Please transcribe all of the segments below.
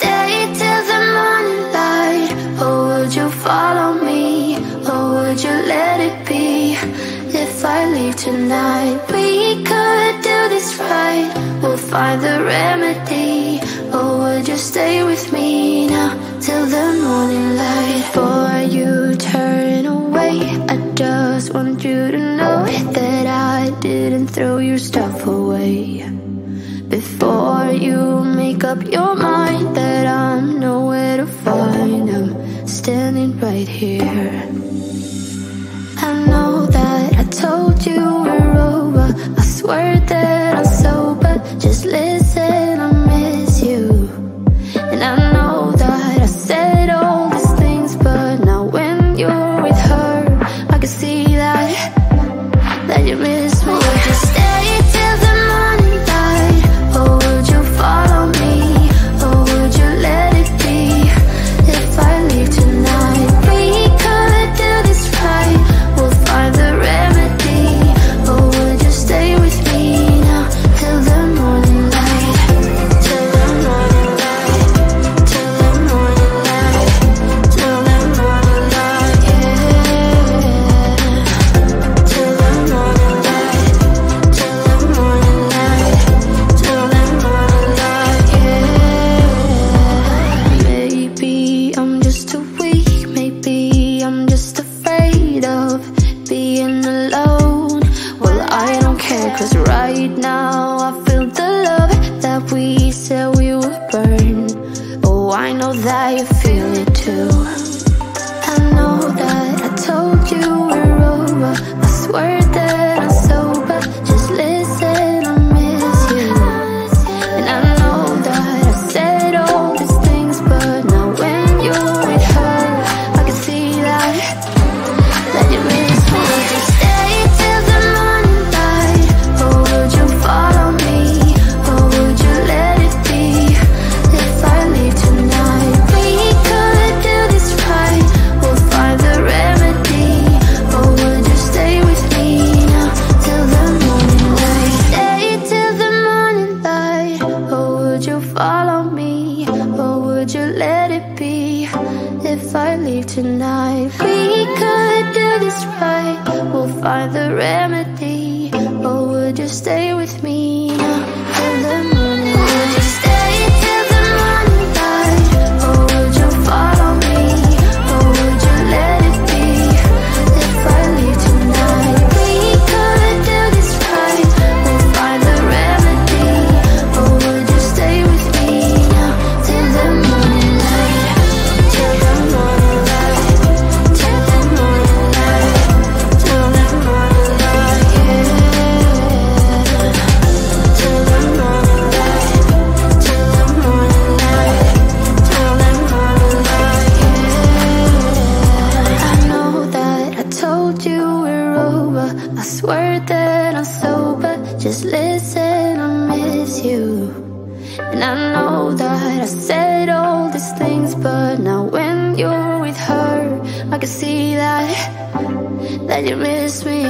stay till the morning light? Or would you follow me? Or would you let it be? If I leave tonight, we could do this right. We'll find the remedy. Or would you stay with me now till the morning light? Before you turn away, I just want you to know that I didn't throw your stuff away. Before you make up your mind that I'm nowhere to find, I'm standing right here. I know that I told you we're over, I swear that I'm sober. Just listen, I miss you. And I know that I said all these things, but now when you're with her, I can see that you miss me. Would you stay till the morning light? Or would you follow me? Or would you let it be? If I leave tonight, we could do this right. We'll find the remedy. Or would you stay with me now till the morning light? Till the morning light. Till the morning light. Till the morning light, yeah. Till the morning light. Till the morning light. Till the morning light, yeah. Maybe I'm just too weak. Maybe I'm just afraid of being alone. Well, I don't care, 'cause right now I feel the love that we said we would burn. Oh, I know that you feel it too. I know that I told you we're over, I swear that I'm sober. Just listen, I miss you. And I know that I said all these things, but now when you're with her, I can see that you miss me. Would you stay till the morning light? Or would you follow me? Or would you let it be? If I leave tonight, we could do this right. We'll find the remedy. Or would you stay with me now till the morning light? Stay till the morning light. Or would you follow me? Or would you let it be? If I leave tonight, we could do this right. We'll find the remedy. Or would you stay with me now till the morning light? Would you stay till the morning light? Or would you follow me? Or would you let it be? If I leave tonight, we could do this right. We'll find the remedy. Or would you stay with me now till the morning light? Till the morning light. Till the morning light. Till the morning light, yeah. Till the morning light. Till the morning light. Till the morning light, yeah. I know that I told you we're over, I swear that I'm sober. Just listen, I miss you. And I know that I said all these things, but now when you're with her, I can see that you miss me.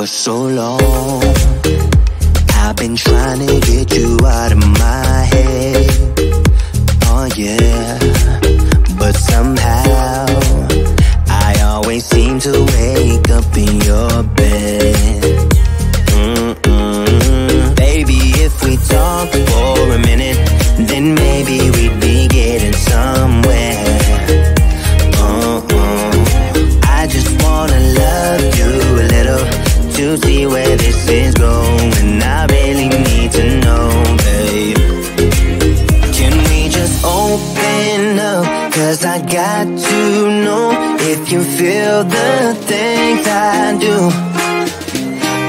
For so long, I've been trying to get you out of my head. Oh yeah, but somehow I always seem to wake up in your bed. Baby, if we talk for a minute, then maybe we'd be getting somewhere. I just wanna love you a little to see where this is going. I really need to know, babe. Can we just open up? 'Cause I got to know if you feel the things I do.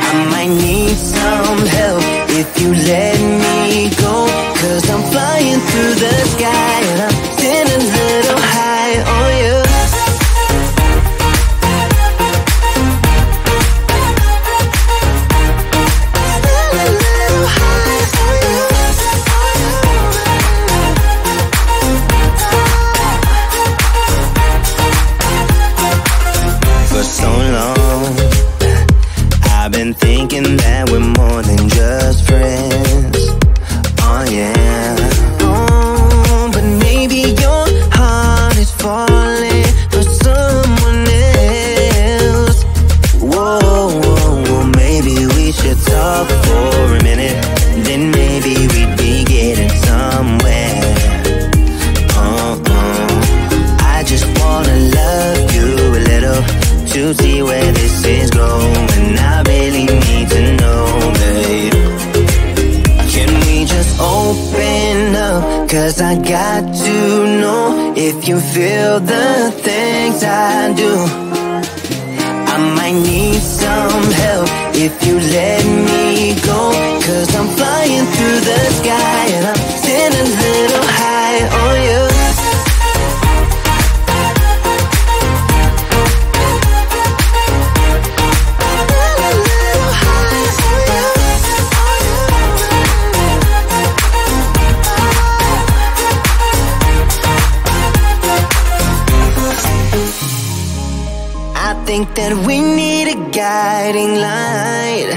I might need some help if you let me go. 'Cause I'm flying through the sky and I'm sitting a little high on you. For so long, I've been thinking that we're more than just friends. Oh yeah. Oh, but maybe your heart is falling for someone else. Whoa, whoa, whoa, maybe we should talk for a minute. Then maybe we'd be getting somewhere. I just wanna love you a little to see where this is going. I really need to know, babe. Can we just open up? 'Cause I got to know if you feel the things I do. I might need some help if you let me go. 'Cause I'm flying through the sky and I'm sitting a little high on you. I think that we need a guiding light.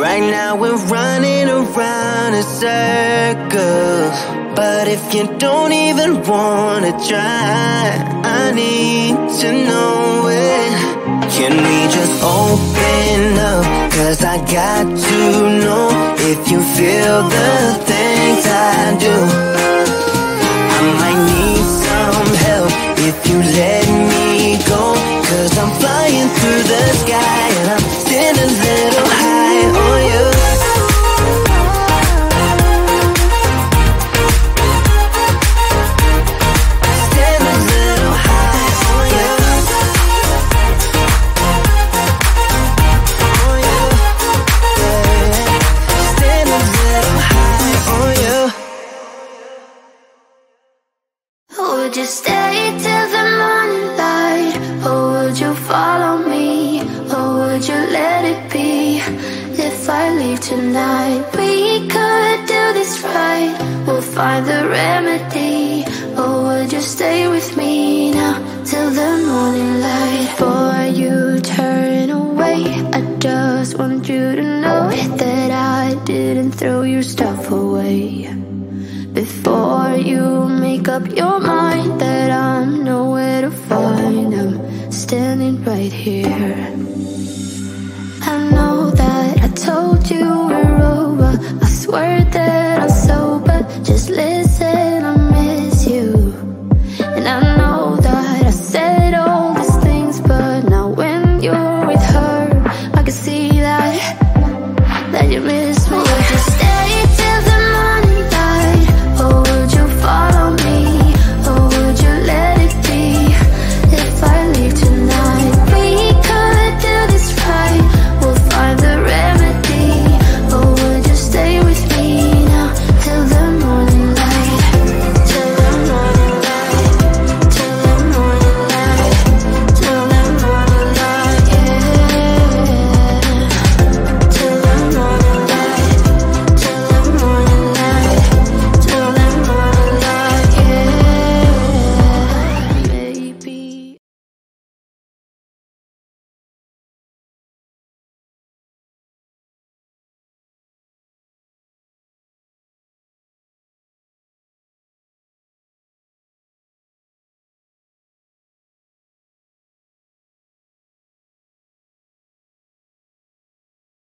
Right now we're running around in circles. But if you don't even wanna try, I need to know it. Can we just open up? 'Cause I got to know if you feel the things I do. I might need some help if you let me go. 'Cause I'm flying through the sky and I'm sitting a little high on you. Sitting a little high on you. On you. Yeah. Sitting a little high on you. Would you stay till the morning light? Or would you follow me? Or would you let it be? If I leave tonight, we could do this right. We'll find the remedy. Or would you stay with me now till the morning light? Before you turn away, I just want you to know that I didn't throw your stuff away. Before you make up your mind that I'm nowhere to find, I'm standing right here. I know that I told you